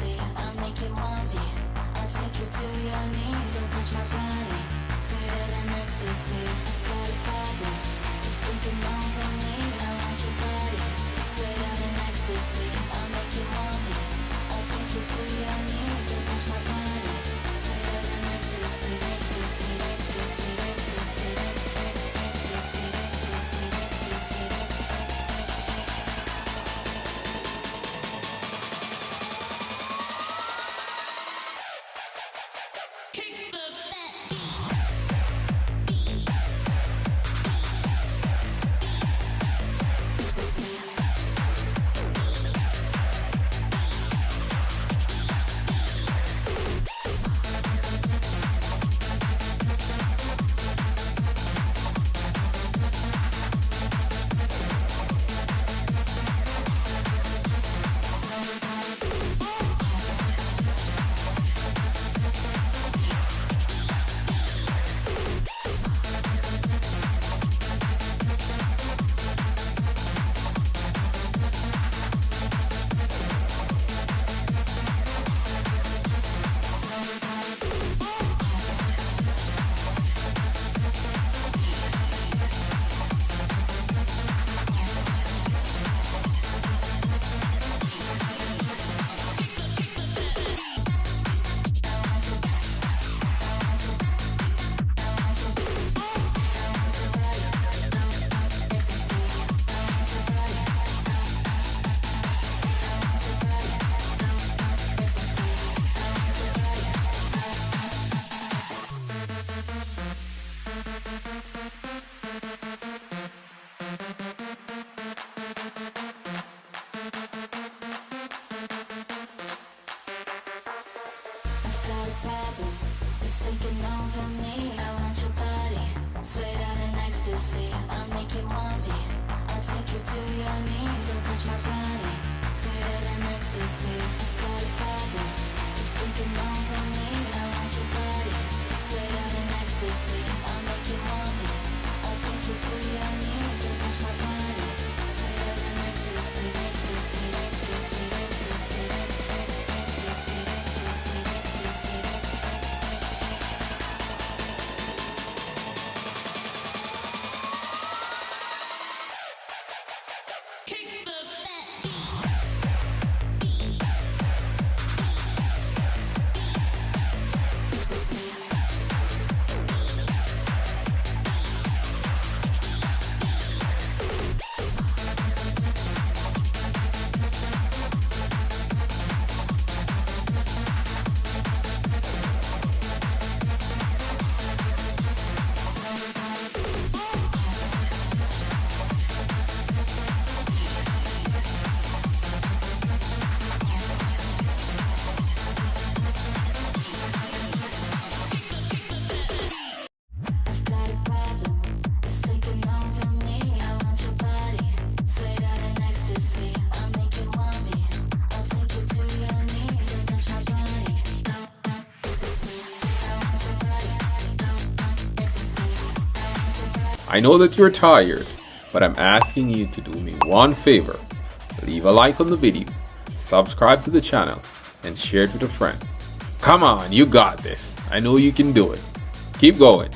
ecstasy. I'll make you want me. I'll take you to your knees. So touch my body, sweeter than ecstasy. I've got a problem, it's taking over me. I want your body, sweeter than ecstasy. I'll make you want me. I'll take you to your knees. So touch my body, sweeter than ecstasy. Ecstasy, ecstasy, ecstasy, ecstasy, ecstasy, ecstasy, ecstasy. Got a problem, it's taking over me. I want your body, sweeter than ecstasy. I'll make you want me. I'll take you to your knees. So touch my body, sweeter than ecstasy. I've got a problem, it's taking over me. I want your body, sweeter than ecstasy. I'll make you want me. I'll take you to your knees. So touch my body, sweeter than ecstasy. Ecstasy, ecstasy, ecstasy, ecstasy, ecstasy, ecstasy, ecstasy. I've got a problem, it's taking over me. I want your body, sweeter than ecstasy. I'll make you want me. I'll take you to your knees. So touch my body, ecstasy. I want your body, ecstasy. I want your body. I know that you're tired, but I'm asking you to do me one favor. Leave a like on the video, subscribe to the channel, and share it with a friend. Come on, you got this. I know you can do it. Keep going.